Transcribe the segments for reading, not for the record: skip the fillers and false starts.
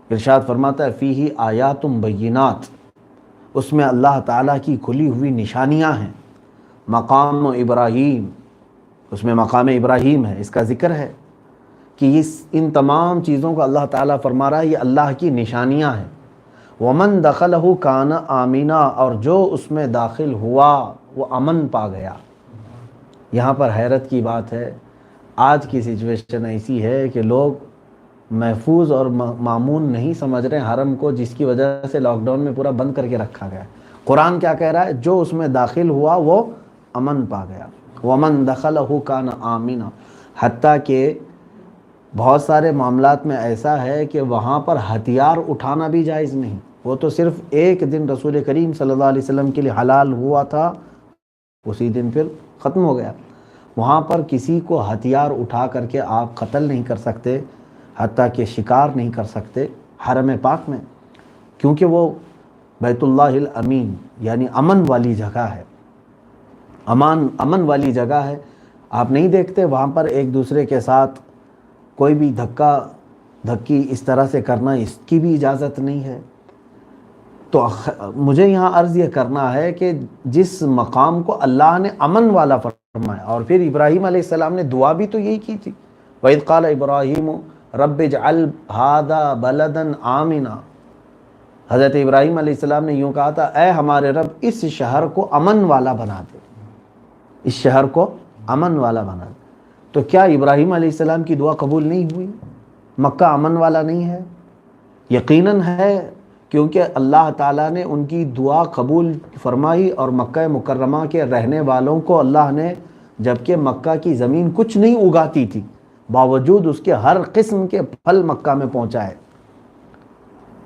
ارشاد فرماتا ہے فیہ آیات بینات، اس میں اللہ تعالیٰ کی کھلی ہوئی نشانیاں ہیں۔ مقام ابراہیم، اس میں مقام ابراہیم ہے، اس کا ذکر ہے کہ ان تمام چیزوں کو اللہ تعالیٰ فرما رہا ہے یہ اللہ کی نشانیاں ہیں۔ ومن دخلہ کان آمینہ، اور جو اس میں داخل ہوا وہ امن پا گیا۔ یہاں پر حیرت کی بات ہے، آج کی سچویشن ایسی ہے کہ لوگ محفوظ اور مامون نہیں سمجھ رہے حرم کو، جس کی وجہ سے لاک ڈاؤن میں پورا بند کر کے رکھا گیا ہے۔ قرآن کیا کہہ رہا ہے؟ جو اس میں داخل ہوا وہ امن پا گیا۔ ومن دخلہ کان آمینہ، حتیٰ کہ بہت سارے معاملات میں ایسا ہے کہ وہاں پر ہتھیار اٹھانا بھی جائز نہیں، وہ تو صرف ایک دن رسول کریم صلی اللہ علیہ وسلم کے لیے حلال ہوا تھا، اسی دن پھر ختم ہو گیا۔ وہاں پر کسی کو ہتھیار اٹھا کر کے آپ قتل نہیں کر سکتے، حتیٰ کہ شکار نہیں کر سکتے حرم پاک میں، کیونکہ وہ بیت اللہ الامین یعنی امن والی جگہ ہے، امن والی جگہ ہے۔ آپ نہیں دیکھتے وہاں پر ایک دوسرے کے ساتھ کوئی بھی دھکی اس طرح سے کرنا، اس کی بھی اجازت نہیں ہے۔ تو مجھے یہاں عرض یہ کرنا ہے کہ جس مقام کو اللہ نے امن والا فرمایا، اور پھر ابراہیم علیہ السلام نے دعا بھی تو یہی کی تھی، وَإِذْ قَالَ إِبْرَاهِيمُ رَبِّ اجْعَلْ هَذَا بَلَدًا آمِنًا، حضرت ابراہیم علیہ السلام نے یوں کہا تھا، اے ہمارے رب اس شہر کو امن والا بنا دے، اس شہر کو امن والا بنا دے۔ تو کیا ابراہیم علیہ السلام کی دعا قبول نہیں ہوئی؟ مکہ امن والا نہیں ہے؟ یقیناً ہے، کیونکہ اللہ تعالیٰ نے ان کی دعا قبول فرمائی، اور مکہ مکرمہ کے رہنے والوں کو اللہ نے، جبکہ مکہ کی زمین کچھ نہیں اگاتی تھی، باوجود اس کے ہر قسم کے پھل مکہ میں پہنچائے،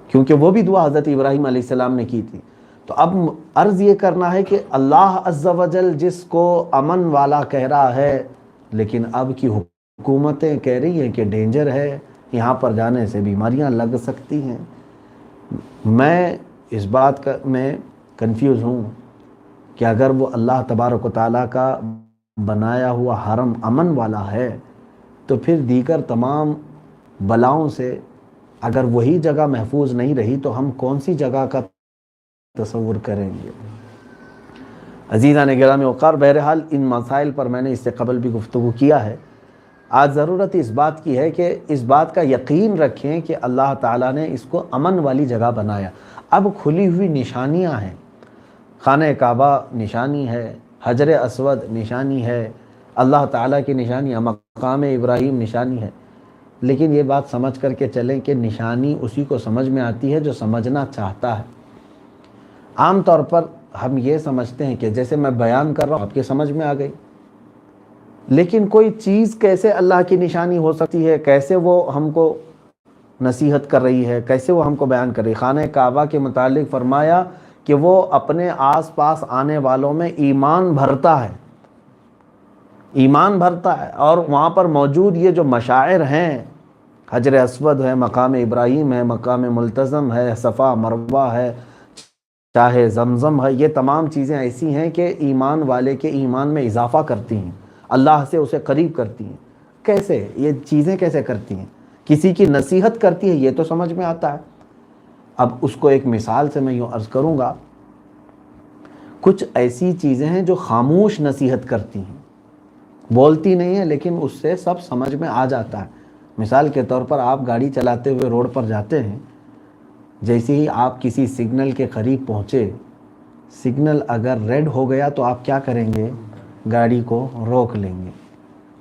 کیونکہ وہ بھی دعا حضرت ابراہیم علیہ السلام نے کی تھی۔ تو اب عرض یہ کرنا ہے کہ اللہ عز و جل جس کو امن والا کہہ رہا ہے، لیکن اب کی حکومتیں کہہ رہی ہیں کہ ڈینجر ہے، یہاں پر جانے سے بیماریاں لگ سکتی ہیں۔ میں اس بات کا میں کنفیوز ہوں کہ اگر وہ اللہ تبارک و تعالیٰ کا بنایا ہوا حرم امن والا ہے، تو پھر دیگر تمام بلاؤں سے اگر وہی جگہ محفوظ نہیں رہی تو ہم کون سی جگہ کا تصور کریں گے؟ عزیزان گرامی وقار، بہرحال ان مسائل پر میں نے اس سے قبل بھی گفتگو کیا ہے۔ آج ضرورت اس بات کی ہے کہ اس بات کا یقین رکھیں کہ اللہ تعالیٰ نے اس کو امن والی جگہ بنایا۔ اب کھلی ہوئی نشانیاں ہیں، خانہ کعبہ نشانی ہے، حجر اسود نشانی ہے، اللہ تعالیٰ کی نشانی ہے، مقام ابراہیم نشانی ہے، لیکن یہ بات سمجھ کر کے چلیں کہ نشانی اسی کو سمجھ میں آتی ہے جو سمجھنا چاہتا ہے۔ عام طور پر ہم یہ سمجھتے ہیں کہ جیسے میں بیان کر رہا ہوں آپ کے سمجھ میں آ گئی، لیکن کوئی چیز کیسے اللہ کی نشانی ہو سکتی ہے، کیسے وہ ہم کو نصیحت کر رہی ہے، کیسے وہ ہم کو بیان کر رہی ہے۔ خانہ کعبہ کے متعلق فرمایا کہ وہ اپنے آس پاس آنے والوں میں ایمان بھرتا ہے، ایمان بھرتا ہے، اور وہاں پر موجود یہ جو مشاعر ہیں، حجر اسود ہے، مقام ابراہیم ہے، مقام ملتزم ہے، صفا مروہ ہے، چاہے زمزم ہے، یہ تمام چیزیں ایسی ہیں کہ ایمان والے کے ایمان میں اضافہ کرتی ہیں، اللہ سے اسے قریب کرتی ہیں۔ کیسے یہ چیزیں کیسے کرتی ہیں؟ کسی کی نصیحت کرتی ہے، یہ تو سمجھ میں آتا ہے۔ اب اس کو ایک مثال سے میں یوں عرض کروں گا، کچھ ایسی چیزیں ہیں جو خاموش نصیحت کرتی ہیں، بولتی نہیں ہیں لیکن اس سے سب سمجھ میں آ جاتا ہے۔ مثال کے طور پر آپ گاڑی چلاتے ہوئے روڈ پر جاتے ہیں، جیسے ہی آپ کسی سگنل کے قریب پہنچے، سگنل اگر ریڈ ہو گیا تو آپ کیا کریں گے؟ گاڑی کو روک لیں گے،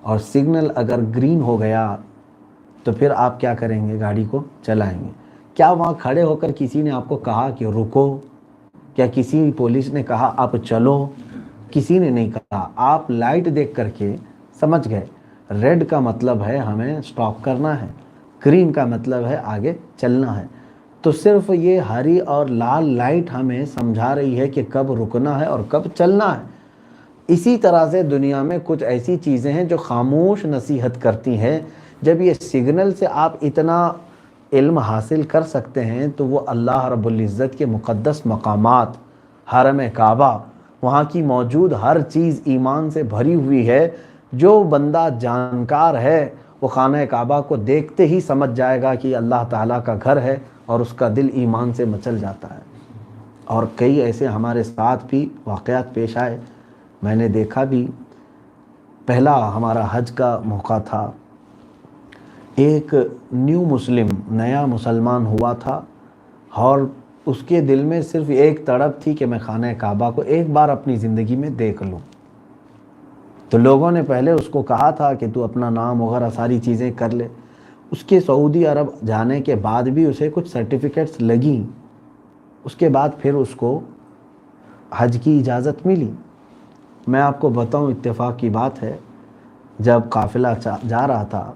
اور سگنل اگر گرین ہو گیا تو پھر آپ کیا کریں گے؟ گاڑی کو چلائیں گے۔ کیا وہاں کھڑے ہو کر کسی نے آپ کو کہا کہ رکو؟ کیا کسی پولیس نے کہا آپ چلو؟ کسی نے نہیں کہا، آپ لائٹ دیکھ کر کے سمجھ گئے ریڈ کا مطلب ہے ہمیں سٹاپ کرنا ہے، گرین کا مطلب ہے آگے چلنا ہے۔ تو صرف یہ ہری اور لال لائٹ ہمیں سمجھا رہی ہے کہ کب رکنا ہے اور کب چلنا ہے۔ اسی طرح سے دنیا میں کچھ ایسی چیزیں ہیں جو خاموش نصیحت کرتی ہیں۔ جب یہ سگنل سے آپ اتنا علم حاصل کر سکتے ہیں تو وہ اللہ رب العزت کے مقدس مقامات، حرم کعبہ، وہاں کی موجود ہر چیز ایمان سے بھری ہوئی ہے۔ جو بندہ جانکار ہے وہ خانہ کعبہ کو دیکھتے ہی سمجھ جائے گا کہ اللہ تعالیٰ کا گھر ہے، اور اس کا دل ایمان سے مچل جاتا ہے۔ اور کئی ایسے ہمارے ساتھ بھی واقعات پیش آئے، میں نے دیکھا بھی۔ پہلا ہمارا حج کا موقع تھا، ایک نیو مسلم، نیا مسلمان ہوا تھا، اور اس کے دل میں صرف ایک تڑپ تھی کہ میں خانہ کعبہ کو ایک بار اپنی زندگی میں دیکھ لوں۔ تو لوگوں نے پہلے اس کو کہا تھا کہ تو اپنا نام وغیرہ ساری چیزیں کر لے۔ اس کے سعودی عرب جانے کے بعد بھی اسے کچھ سرٹیفکیٹس لگیں، اس کے بعد پھر اس کو حج کی اجازت ملی۔ میں آپ کو بتاؤں، اتفاق کی بات ہے، جب قافلہ جا رہا تھا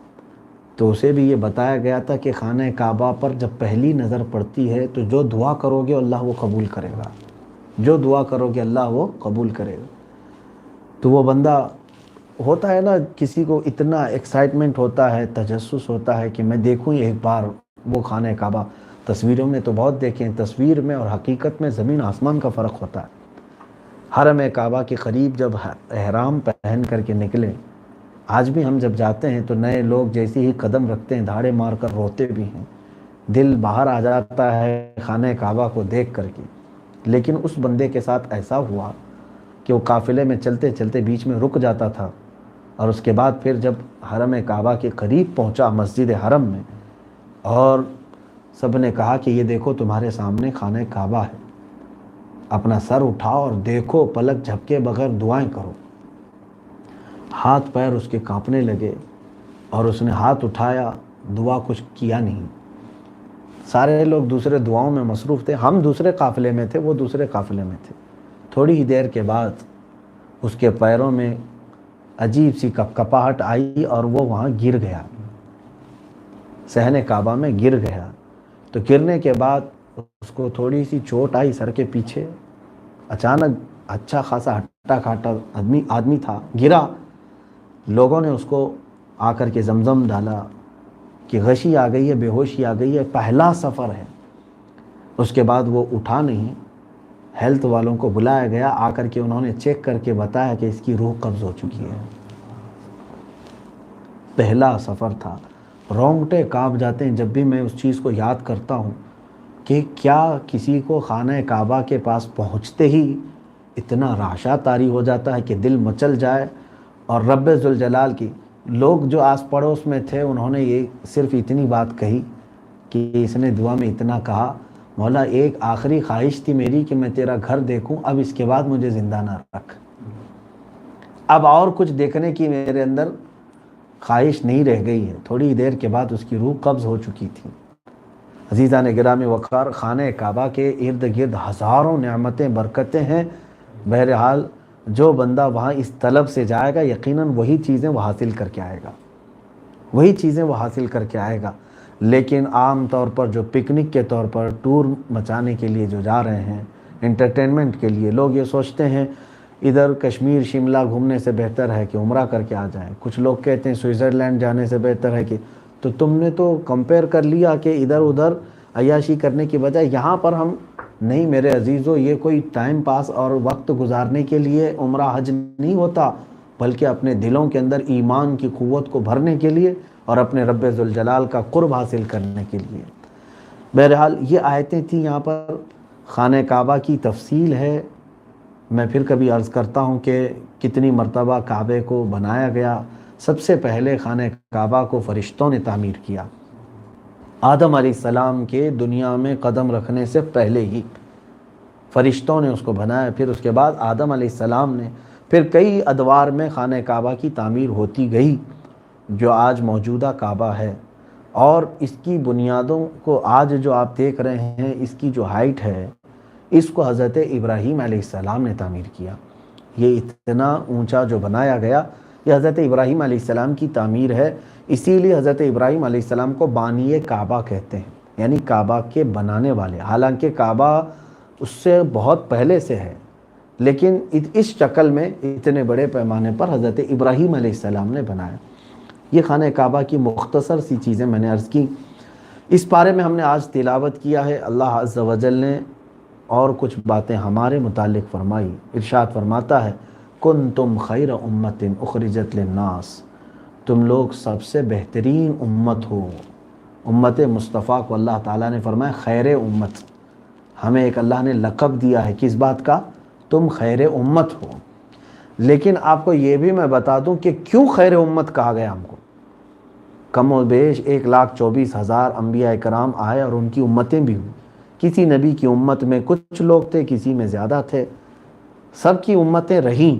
تو اسے بھی یہ بتایا گیا تھا کہ خانہ کعبہ پر جب پہلی نظر پڑتی ہے تو جو دعا کرو گے اللہ وہ قبول کرے گا، جو دعا کرو گے اللہ وہ قبول کرے گا۔ تو وہ بندہ ہوتا ہے نا، کسی کو اتنا ایکسائٹمنٹ ہوتا ہے، تجسس ہوتا ہے کہ میں دیکھوں ایک بار وہ خانہ کعبہ۔ تصویروں میں تو بہت دیکھیں، تصویر میں اور حقیقت میں زمین آسمان کا فرق ہوتا ہے۔ حرم کعبہ کے قریب جب احرام پہن کر کے نکلے، آج بھی ہم جب جاتے ہیں تو نئے لوگ جیسے ہی قدم رکھتے ہیں دھاڑے مار کر روتے بھی ہیں، دل باہر آ جاتا ہے خانہ کعبہ کو دیکھ کر کے۔ لیکن اس بندے کے ساتھ ایسا ہوا کہ وہ قافلے میں چلتے چلتے بیچ میں رک جاتا تھا، اور اس کے بعد پھر جب حرم کعبہ کے قریب پہنچا، مسجد حرم میں، اور سب نے کہا کہ یہ دیکھو تمہارے سامنے خانہ کعبہ ہے، اپنا سر اٹھاؤ اور دیکھو، پلک جھپکے بغیر دعائیں کرو۔ ہاتھ پیر اس کے کانپنے لگے، اور اس نے ہاتھ اٹھایا، دعا کچھ کیا نہیں۔ سارے لوگ دوسرے دعاؤں میں مصروف تھے، ہم دوسرے قافلے میں تھے، وہ دوسرے قافلے میں تھے۔ تھوڑی ہی دیر کے بعد اس کے پیروں میں عجیب سی کپکپاہٹ آئی اور وہ وہاں گر گیا، صحن کعبہ میں گر گیا۔ تو گرنے کے بعد اس کو تھوڑی سی چوٹ آئی سر کے پیچھے، اچانک اچھا خاصا ہٹا کھاٹا آدمی تھا، گرا۔ لوگوں نے اس کو آ کر کے زمزم ڈالا کہ غشی آ گئی ہے، بے ہوشی آ گئی ہے، پہلا سفر ہے۔ اس کے بعد وہ اٹھا نہیں، ہیلتھ والوں کو بلایا گیا، آ کر کے انہوں نے چیک کر کے بتایا کہ اس کی روح قبض ہو چکی ہے۔ پہلا سفر تھا، رونگٹے کانپ جاتے ہیں جب بھی میں اس چیز کو یاد کرتا ہوں کہ کیا کسی کو خانہ کعبہ کے پاس پہنچتے ہی اتنا رعشہ طاری ہو جاتا ہے کہ دل مچل جائے۔ اور رب ذوالجلال کی لوگ جو آس پڑوس میں تھے انہوں نے یہ صرف اتنی بات کہی کہ اس نے دعا میں اتنا کہا، مولا ایک آخری خواہش تھی میری کہ میں تیرا گھر دیکھوں، اب اس کے بعد مجھے زندہ نہ رکھ، اب اور کچھ دیکھنے کی میرے اندر خواہش نہیں رہ گئی ہے۔ تھوڑی دیر کے بعد اس کی روح قبض ہو چکی تھی۔ عزیزان گرامی وقار، خانہ کعبہ کے ارد گرد ہزاروں نعمتیں، برکتیں ہیں۔ بہرحال جو بندہ وہاں اس طلب سے جائے گا یقیناً وہی چیزیں وہ حاصل کر کے آئے گا، وہی چیزیں وہ حاصل کر کے آئے گا۔ لیکن عام طور پر جو پکنک کے طور پر ٹور مچانے کے لیے جو جا رہے ہیں، انٹرٹینمنٹ کے لیے، لوگ یہ سوچتے ہیں ادھر کشمیر شملہ گھومنے سے بہتر ہے کہ عمرہ کر کے آ جائیں۔ کچھ لوگ کہتے ہیں سوئٹزرلینڈ جانے سے بہتر ہے کہ، تو تم نے تو کمپیئر کر لیا کہ ادھر ادھر عیاشی کرنے کی بجائے یہاں پر ہم نہیں۔ میرے عزیزو، یہ کوئی ٹائم پاس اور وقت گزارنے کے لیے عمرہ حج نہیں ہوتا، بلکہ اپنے دلوں کے اندر ایمان کی قوت کو بھرنے کے لیے اور اپنے رب ذوالجلال کا قرب حاصل کرنے کے لیے۔ بہرحال یہ آیتیں تھیں، یہاں پر خانہ کعبہ کی تفصیل ہے۔ میں پھر کبھی عرض کرتا ہوں کہ کتنی مرتبہ کعبے کو بنایا گیا۔ سب سے پہلے خانہ کعبہ کو فرشتوں نے تعمیر کیا، آدم علیہ السلام کے دنیا میں قدم رکھنے سے پہلے ہی فرشتوں نے اس کو بنایا۔ پھر اس کے بعد آدم علیہ السلام نے، پھر کئی ادوار میں خانہ کعبہ کی تعمیر ہوتی گئی، جو آج موجودہ کعبہ ہے۔ اور اس کی بنیادوں کو آج جو آپ دیکھ رہے ہیں، اس کی جو ہائٹ ہے، اس کو حضرت ابراہیم علیہ السلام نے تعمیر کیا۔ یہ اتنا اونچا جو بنایا گیا، یہ حضرت ابراہیم علیہ السلام کی تعمیر ہے۔ اسی لیے حضرت ابراہیم علیہ السلام کو بانی کعبہ کہتے ہیں، یعنی کعبہ کے بنانے والے۔ حالانکہ کعبہ اس سے بہت پہلے سے ہے، لیکن اس شکل میں اتنے بڑے پیمانے پر حضرت ابراہیم علیہ السلام نے بنایا۔ یہ خانہ کعبہ کی مختصر سی چیزیں میں نے عرض کی۔ اس بارے میں ہم نے آج تلاوت کیا ہے۔ اللہ عز و جل نے اور کچھ باتیں ہمارے متعلق فرمائی۔ ارشاد فرماتا ہے، کنتم خیر امت اخرجت للناس، تم لوگ سب سے بہترین امت ہو۔ امت مصطفیٰ کو اللہ تعالیٰ نے فرمایا خیر امت، ہمیں ایک اللہ نے لقب دیا ہے کس بات کا؟ تم خیر امت ہو۔ لیکن آپ کو یہ بھی میں بتا دوں کہ کیوں خیر امت کہا گیا ہم کو؟ کم و بیش 1,24,000 انبیاء کرام آئے اور ان کی امتیں بھی ہوئی۔ کسی نبی کی امت میں کچھ لوگ تھے، کسی میں زیادہ تھے، سب کی امتیں رہیں،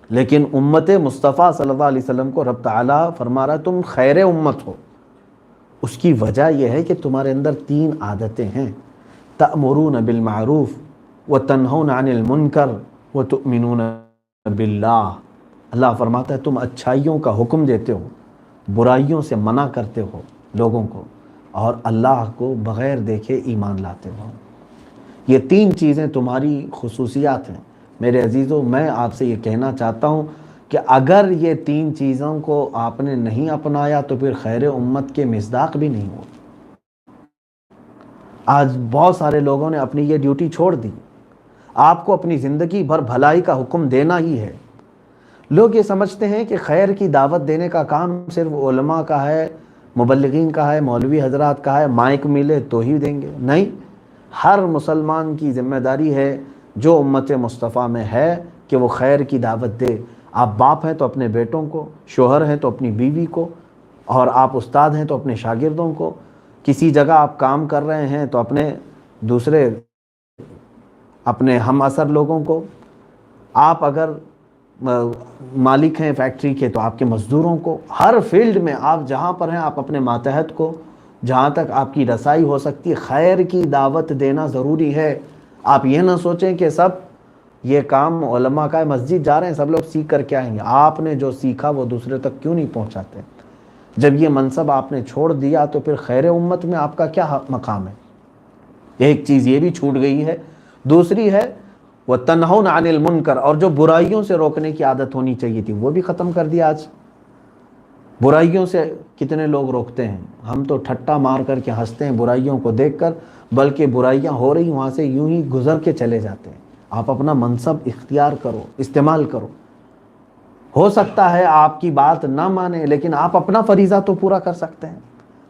لیکن امت مصطفیٰ صلی اللہ علیہ وسلم کو رب تعالیٰ فرما رہا ہے تم خیر امت ہو۔ اس کی وجہ یہ ہے کہ تمہارے اندر 3 عادتیں ہیں، تأمرون بالمعروف وتنہون عن المنکر وتؤمنون باللہ۔ اللہ فرماتا ہے تم اچھائیوں کا حکم دیتے ہو، برائیوں سے منع کرتے ہو لوگوں کو، اور اللہ کو بغیر دیکھے ایمان لاتے ہو۔ یہ 3 چیزیں تمہاری خصوصیات ہیں۔ میرے عزیزوں، میں آپ سے یہ کہنا چاہتا ہوں کہ اگر یہ 3 چیزوں کو آپ نے نہیں اپنایا تو پھر خیر امت کے مصداق بھی نہیں ہو۔ آج بہت سارے لوگوں نے اپنی یہ ڈیوٹی چھوڑ دی۔ آپ کو اپنی زندگی بھر بھلائی کا حکم دینا ہی ہے۔ لوگ یہ سمجھتے ہیں کہ خیر کی دعوت دینے کا کام صرف علماء کا ہے، مبلغین کا ہے، مولوی حضرات کا ہے، مائک ملے تو ہی دیں گے۔ نہیں، ہر مسلمان کی ذمہ داری ہے جو امت مصطفیٰ میں ہے کہ وہ خیر کی دعوت دے۔ آپ باپ ہیں تو اپنے بیٹوں کو، شوہر ہیں تو اپنی بیوی کو، اور آپ استاد ہیں تو اپنے شاگردوں کو، کسی جگہ آپ کام کر رہے ہیں تو اپنے ہم اثر لوگوں کو، آپ اگر مالک ہیں فیکٹری کے تو آپ کے مزدوروں کو، ہر فیلڈ میں آپ جہاں پر ہیں آپ اپنے ماتحت کو، جہاں تک آپ کی رسائی ہو سکتی ہے خیر کی دعوت دینا ضروری ہے۔ آپ یہ نہ سوچیں کہ سب یہ کام علماء کا ہے، مسجد جا رہے ہیں سب لوگ سیکھ کر کے آئیں گے۔ آپ نے جو سیکھا وہ دوسرے تک کیوں نہیں پہنچاتے؟ جب یہ منصب آپ نے چھوڑ دیا تو پھر خیر امت میں آپ کا کیا مقام ہے؟ ایک چیز یہ بھی چھوٹ گئی ہے۔ دوسری ہے وَتَنْهُونَ عَنِ الْمُنْكَرِ، اور جو برائیوں سے روکنے کی عادت ہونی چاہیے تھی وہ بھی ختم کر دیا۔ آج برائیوں سے کتنے لوگ روکتے ہیں؟ ہم تو ٹھٹا مار کر کے ہنستے ہیں برائیوں کو دیکھ کر، بلکہ برائیاں ہو رہی وہاں سے یوں ہی گزر کے چلے جاتے ہیں۔ آپ اپنا منصب اختیار کرو، استعمال کرو۔ ہو سکتا ہے آپ کی بات نہ مانے، لیکن آپ اپنا فریضہ تو پورا کر سکتے ہیں۔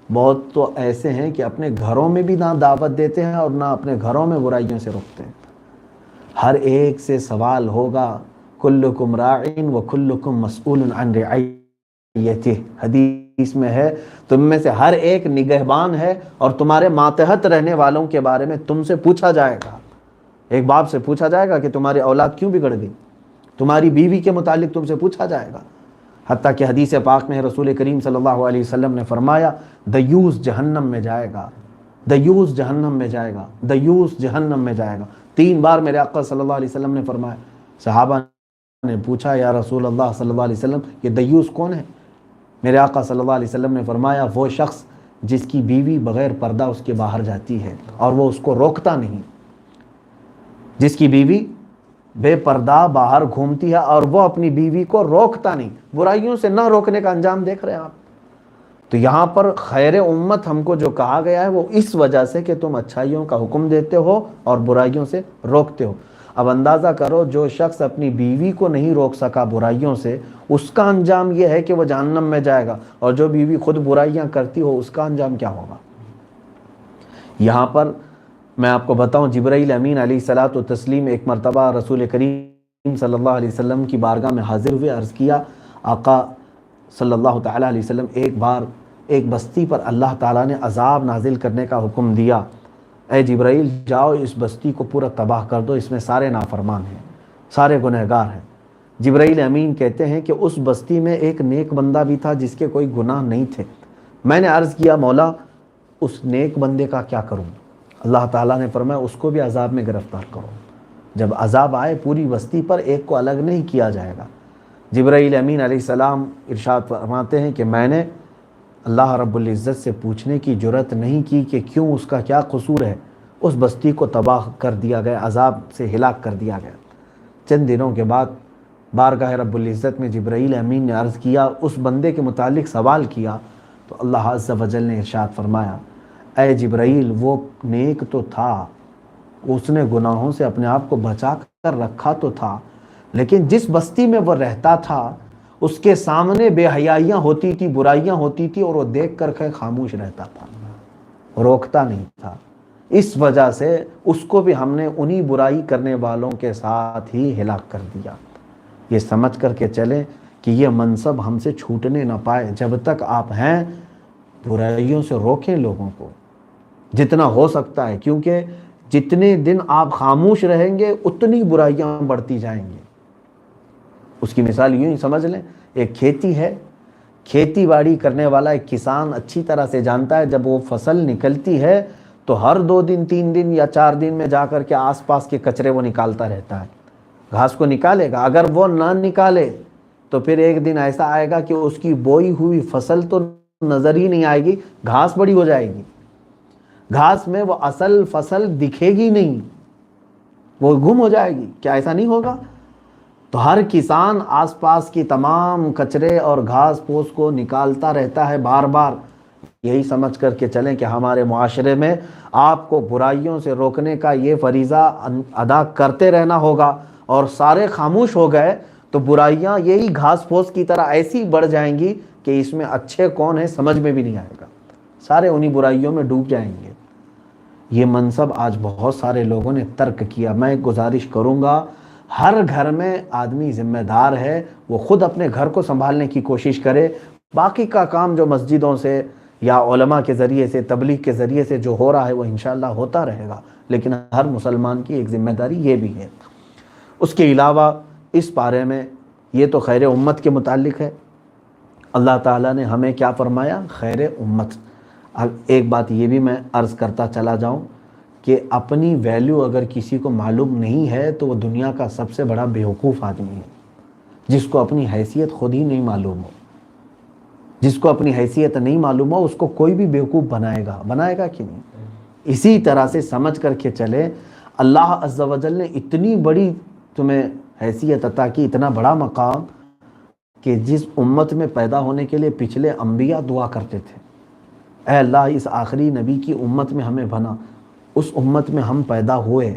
بہت تو ایسے ہیں کہ اپنے گھروں میں بھی نہ دعوت دیتے ہیں اور نہ اپنے گھروں میں برائیوں سے روکتے ہیں۔ ہر ایک سے سوال ہوگا، کلکم راعٍ وکلکم مسئول عن رعیتہ، حدیث میں ہے تم میں سے ہر ایک نگہبان ہے اور تمہارے ماتحت رہنے والوں کے بارے میں تم سے پوچھا جائے گا۔ ایک باپ سے پوچھا جائے گا کہ تمہاری اولاد کیوں بگڑ گئی، تمہاری بیوی کے متعلق تم سے پوچھا جائے گا۔ حتیٰ کہ حدیث پاک میں رسول کریم صلی اللہ علیہ وسلم نے فرمایا دیوس جہنم میں جائے گا، دیوس جہنم میں جائے گا، دیوس جہنم میں جائے گا۔ 3 بار میرے آقا صلی اللہ علیہ وسلم نے فرمایا۔ صحابہ نے پوچھا یا رسول اللہ صلی اللہ علیہ وسلم یہ دیوس کون ہے؟ میرے آقا صلی اللہ علیہ وسلم نے فرمایا وہ شخص جس کی بیوی بغیر پردہ اس کے باہر جاتی ہے اور وہ اس کو روکتا نہیں، جس کی بیوی بے پردہ باہر گھومتی ہے اور وہ اپنی بیوی کو روکتا نہیں۔ برائیوں سے نہ روکنے کا انجام دیکھ رہے ہیں آپ۔ تو یہاں پر خیر امت ہم کو جو کہا گیا ہے وہ اس وجہ سے کہ تم اچھائیوں کا حکم دیتے ہو اور برائیوں سے روکتے ہو۔ اب اندازہ کرو جو شخص اپنی بیوی کو نہیں روک سکا برائیوں سے، اس کا انجام یہ ہے کہ وہ جہنم میں جائے گا، اور جو بیوی خود برائیاں کرتی ہو اس کا انجام کیا ہوگا؟ یہاں پر میں آپ کو بتاؤں، جبرائیل امین علیہ الصلاۃ والتسلیم ایک مرتبہ رسول کریم صلی اللہ علیہ وسلم کی بارگاہ میں حاضر ہوئے، عرض کیا آقا صلی اللہ تعالیٰ علیہ وسلم ایک بار ایک بستی پر اللہ تعالیٰ نے عذاب نازل کرنے کا حکم دیا، اے جبرائیل جاؤ اس بستی کو پورا تباہ کر دو، اس میں سارے نافرمان ہیں، سارے گنہگار ہیں۔ جبرائیل امین کہتے ہیں کہ اس بستی میں ایک نیک بندہ بھی تھا جس کے کوئی گناہ نہیں تھے۔ میں نے عرض کیا مولا اس نیک بندے کا کیا کروں؟ اللہ تعالیٰ نے فرمایا اس کو بھی عذاب میں گرفتار کرو۔ جب عذاب آئے پوری بستی پر ایک کو الگ نہیں کیا جائے گا۔ جبرائیل امین علیہ السلام ارشاد فرماتے ہیں کہ میں نے اللہ رب العزت سے پوچھنے کی جرت نہیں کی کہ کیوں، اس کا کیا قصور ہے، اس بستی کو تباہ کر دیا گیا، عذاب سے ہلاک کر دیا گیا۔ چند دنوں کے بعد بارگاہ رب العزت میں جبرائیل امین نے عرض کیا، اس بندے کے متعلق سوال کیا، تو اللہ عز و جل نے ارشاد فرمایا اے جبرائیل وہ نیک تو تھا، اس نے گناہوں سے اپنے آپ کو بچا کر رکھا تو تھا، لیکن جس بستی میں وہ رہتا تھا اس کے سامنے بے حیائیاں ہوتی تھی، برائیاں ہوتی تھی، اور وہ دیکھ کر خاموش رہتا تھا، روکتا نہیں تھا۔ اس وجہ سے اس کو بھی ہم نے انہی برائی کرنے والوں کے ساتھ ہی ہلاک کر دیا۔ یہ سمجھ کر کے چلیں کہ یہ منصب ہم سے چھوٹنے نہ پائے۔ جب تک آپ ہیں برائیوں سے روکیں لوگوں کو جتنا ہو سکتا ہے، کیونکہ جتنے دن آپ خاموش رہیں گے اتنی برائیاں بڑھتی جائیں گی۔ اس کی مثال یوں ہی سمجھ لیں، ایک کھیتی ہے، کھیتی باڑی کرنے والا ایک کسان اچھی طرح سے جانتا ہے جب وہ فصل نکلتی ہے تو ہر 2 دن 3 دن یا 4 دن میں جا کر کے آس پاس کے کچرے وہ نکالتا رہتا ہے، گھاس کو نکالے گا۔ اگر وہ نہ نکالے تو پھر ایک دن ایسا آئے گا کہ اس کی بوئی ہوئی فصل تو نظر ہی نہیں آئے گی، گھاس بڑی ہو جائے گی، گھاس میں وہ اصل فصل دکھے گی نہیں، وہ گم ہو جائے گی۔ کیا ایسا نہیں ہوگا؟ تو ہر کسان آس پاس کی تمام کچرے اور گھاس پھوس کو نکالتا رہتا ہے بار بار۔ یہی سمجھ کر کے چلیں کہ ہمارے معاشرے میں آپ کو برائیوں سے روکنے کا یہ فریضہ ادا کرتے رہنا ہوگا، اور سارے خاموش ہو گئے تو برائیاں یہی گھاس پھوس کی طرح ایسی بڑھ جائیں گی کہ اس میں اچھے کون ہیں سمجھ میں بھی نہیں آئے گا، سارے انہی برائیوں میں ڈوب جائیں گے۔ یہ منصب آج بہت سارے لوگوں نے ترک کیا۔ میں گزارش کروں گا ہر گھر میں آدمی ذمہ دار ہے، وہ خود اپنے گھر کو سنبھالنے کی کوشش کرے، باقی کا کام جو مسجدوں سے یا علماء کے ذریعے سے، تبلیغ کے ذریعے سے جو ہو رہا ہے وہ انشاءاللہ ہوتا رہے گا، لیکن ہر مسلمان کی ایک ذمہ داری یہ بھی ہے۔ اس کے علاوہ اس پارے میں یہ تو خیر امت کے متعلق ہے، اللہ تعالیٰ نے ہمیں کیا فرمایا؟ خیر امت۔ ایک بات یہ بھی میں عرض کرتا چلا جاؤں کہ اپنی ویلیو اگر کسی کو معلوم نہیں ہے تو وہ دنیا کا سب سے بڑا بیوقوف آدمی ہے، جس کو اپنی حیثیت خود ہی نہیں معلوم ہو۔ جس کو اپنی حیثیت نہیں معلوم ہو اس کو کوئی بھی بیوقوف بنائے گا کہ نہیں؟ اسی طرح سے سمجھ کر کے چلے، اللہ عز و جل نے اتنی بڑی تمہیں حیثیت عطا کی، اتنا بڑا مقام، کہ جس امت میں پیدا ہونے کے لیے پچھلے انبیاء دعا کرتے تھے، اے اللہ اس آخری نبی کی امت میں ہمیں بنا، اس امت میں ہم پیدا ہوئے،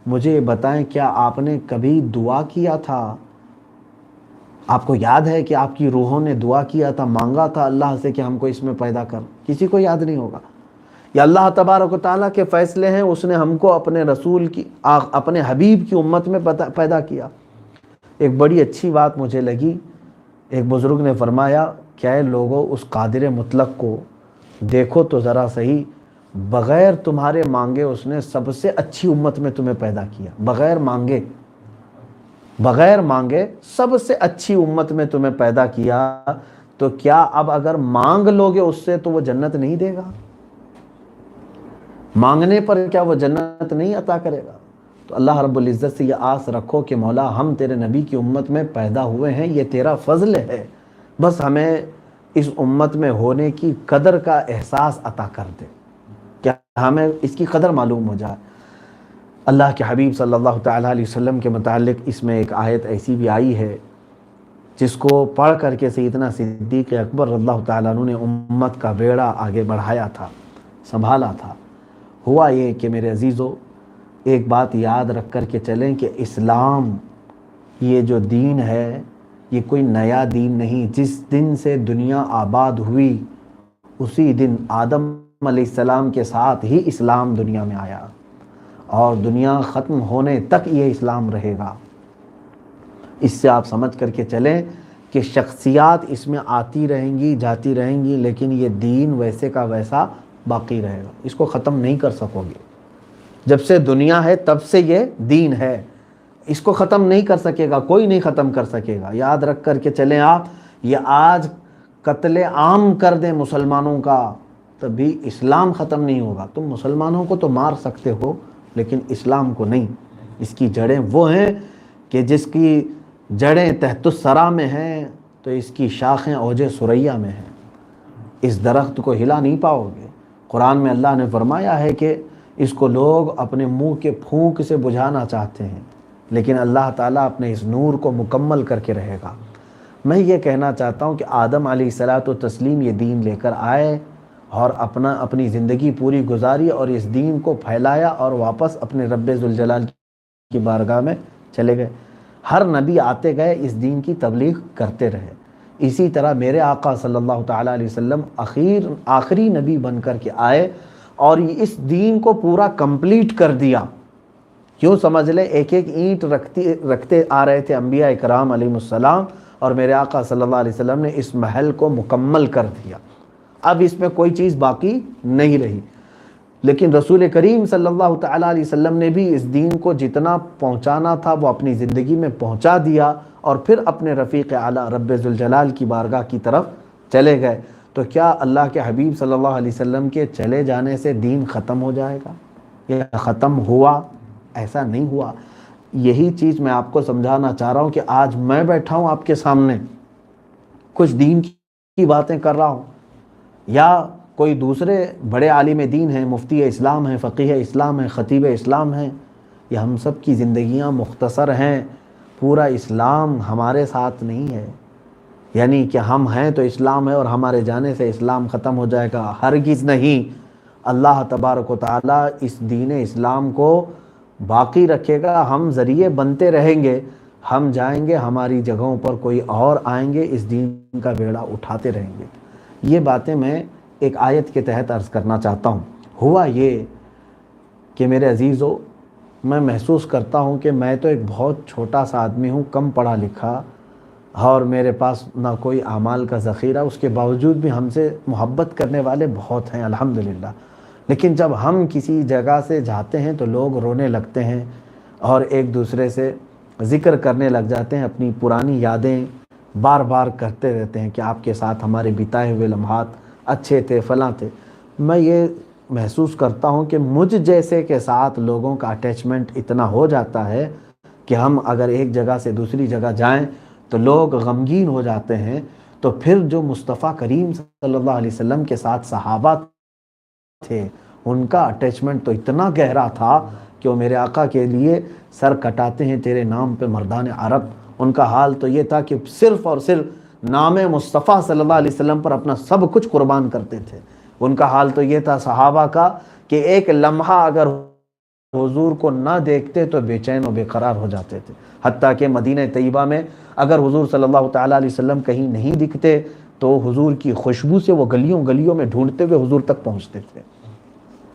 مجھے بتائیں کیا آپ نے کبھی دعا کیا تھا؟ آپ کو یاد ہے کہ آپ کی روحوں نے دعا کیا تھا، مانگا تھا اللہ سے کہ ہم کو اس میں پیدا کر؟ کسی کو یاد نہیں ہوگا۔ یا اللہ تبارک و تعالیٰ کے فیصلے ہیں، اس نے ہم کو اپنے رسول کی، اپنے حبیب کی امت میں پیدا کیا۔ ایک بڑی اچھی بات مجھے لگی، ایک بزرگ نے فرمایا کہ اے لوگو اس قادر مطلق کو دیکھو تو ذرا صحیح، بغیر تمہارے مانگے اس نے سب سے اچھی امت میں تمہیں پیدا کیا، بغیر مانگے سب سے اچھی امت میں تمہیں پیدا کیا، تو کیا اب اگر مانگ لوگے اس سے تو وہ جنت نہیں دے گا؟ مانگنے پر کیا وہ جنت نہیں عطا کرے گا؟ تو اللہ رب العزت سے یہ آس رکھو کہ مولا ہم تیرے نبی کی امت میں پیدا ہوئے ہیں، یہ تیرا فضل ہے، بس ہمیں اس امت میں ہونے کی قدر کا احساس عطا کر دے، کیا ہمیں اس کی قدر معلوم ہو جائے۔ اللہ کے حبیب صلی اللہ تعالیٰ علیہ وسلم کے متعلق اس میں ایک آیت ایسی بھی آئی ہے جس کو پڑھ کر کے سیدنا صدیق اکبر رضی اللہ تعالیٰ عنہ نے امت کا بیڑا آگے بڑھایا تھا، سنبھالا تھا۔ ہوا یہ کہ میرے عزیزو، ایک بات یاد رکھ کر کے چلیں کہ اسلام یہ جو دین ہے یہ کوئی نیا دین نہیں۔ جس دن سے دنیا آباد ہوئی اسی دن آدم علیہ السلام کے ساتھ ہی اسلام دنیا میں آیا، اور دنیا ختم ہونے تک یہ اسلام رہے گا۔ اس سے آپ سمجھ کر کے چلیں کہ شخصیات اس میں آتی رہیں گی جاتی رہیں گی، لیکن یہ دین ویسے کا ویسا باقی رہے گا، اس کو ختم نہیں کر سکو گے۔ جب سے دنیا ہے تب سے یہ دین ہے، اس کو ختم نہیں کر سکے گا، کوئی نہیں ختم کر سکے گا۔ یاد رکھ کر کے چلیں آپ، یہ آج قتل عام کر دیں مسلمانوں کا تب بھی اسلام ختم نہیں ہوگا۔ تم مسلمانوں کو تو مار سکتے ہو لیکن اسلام کو نہیں۔ اس کی جڑیں وہ ہیں کہ جس کی جڑیں تحت الثری میں ہیں تو اس کی شاخیں اوج ثریا میں ہیں، اس درخت کو ہلا نہیں پاؤ گے۔ قرآن میں اللہ نے فرمایا ہے کہ اس کو لوگ اپنے منہ کے پھونک سے بجھانا چاہتے ہیں، لیکن اللہ تعالیٰ اپنے اس نور کو مکمل کر کے رہے گا۔ میں یہ کہنا چاہتا ہوں کہ آدم علیہ الصلوۃ والتسلیم یہ دین لے کر آئے اور اپنی زندگی پوری گزاری اور اس دین کو پھیلایا اور واپس اپنے رب ذوالجلال کی بارگاہ میں چلے گئے۔ ہر نبی آتے گئے اس دین کی تبلیغ کرتے رہے۔ اسی طرح میرے آقا صلی اللہ تعالیٰ علیہ وسلم آخری نبی بن کر کے آئے اور اس دین کو پورا کمپلیٹ کر دیا. کیوں سمجھ لے ایک ایک اینٹ رکھتے آ رہے تھے انبیاء اکرام علیہ السلام، اور میرے آقا صلی اللہ علیہ وسلم نے اس محل کو مکمل کر دیا. اب اس میں کوئی چیز باقی نہیں رہی. لیکن رسول کریم صلی اللہ تعالیٰ علیہ وسلم نے بھی اس دین کو جتنا پہنچانا تھا وہ اپنی زندگی میں پہنچا دیا، اور پھر اپنے رفیق اعلیٰ رب ذوالجلال کی بارگاہ کی طرف چلے گئے. تو کیا اللہ کے حبیب صلی اللہ علیہ وسلم کے چلے جانے سے دین ختم ہو جائے گا یا ختم ہوا؟ ایسا نہیں ہوا. یہی چیز میں آپ کو سمجھانا چاہ رہا ہوں کہ آج میں بیٹھا ہوں آپ کے سامنے کچھ دین کی باتیں کر رہا ہوں، یا کوئی دوسرے بڑے عالم دین ہیں، مفتی اسلام ہیں، فقیہ اسلام ہیں، خطیب اسلام ہیں، یہ ہم سب کی زندگیاں مختصر ہیں. پورا اسلام ہمارے ساتھ نہیں ہے، یعنی کہ ہم ہیں تو اسلام ہے اور ہمارے جانے سے اسلام ختم ہو جائے گا. ہرگز نہیں. اللہ تبارک و تعالیٰ اس دین اسلام کو باقی رکھے گا. ہم ذریعے بنتے رہیں گے، ہم جائیں گے ہماری جگہوں پر کوئی اور آئیں گے، اس دین کا بیڑا اٹھاتے رہیں گے. یہ باتیں میں ایک آیت کے تحت عرض کرنا چاہتا ہوں. ہوا یہ کہ میرے عزیزو، میں محسوس کرتا ہوں کہ میں تو ایک بہت چھوٹا سا آدمی ہوں، کم پڑھا لکھا، اور میرے پاس نہ کوئی اعمال کا ذخیرہ. اس کے باوجود بھی ہم سے محبت کرنے والے بہت ہیں الحمدللہ. لیکن جب ہم کسی جگہ سے جاتے ہیں تو لوگ رونے لگتے ہیں اور ایک دوسرے سے ذکر کرنے لگ جاتے ہیں، اپنی پرانی یادیں بار بار کرتے رہتے ہیں کہ آپ کے ساتھ ہمارے بتائے ہوئے لمحات اچھے تھے، فلاں تھے. میں یہ محسوس کرتا ہوں کہ مجھ جیسے کے ساتھ لوگوں کا اٹیچمنٹ اتنا ہو جاتا ہے کہ ہم اگر ایک جگہ سے دوسری جگہ جائیں تو لوگ غمگین ہو جاتے ہیں. تو پھر جو مصطفیٰ کریم صلی اللہ علیہ وسلم کے ساتھ صحابہ تھے، ان کا اٹیچمنٹ تو اتنا گہرا تھا کہ وہ میرے آقا کے لیے سر کٹاتے ہیں تیرے نام پہ مردان عرب. ان کا حال تو یہ تھا کہ صرف اور صرف نام مصطفیٰ صلی اللہ علیہ وسلم پر اپنا سب کچھ قربان کرتے تھے. ان کا حال تو یہ تھا صحابہ کا کہ ایک لمحہ اگر حضور کو نہ دیکھتے تو بے چین و بے قرار ہو جاتے تھے. حتیٰ کہ مدینہ طیبہ میں اگر حضور صلی اللہ تعالیٰ علیہ وسلم کہیں نہیں دکھتے تو حضور کی خوشبو سے وہ گلیوں گلیوں میں ڈھونڈتے ہوئے حضور تک پہنچتے تھے.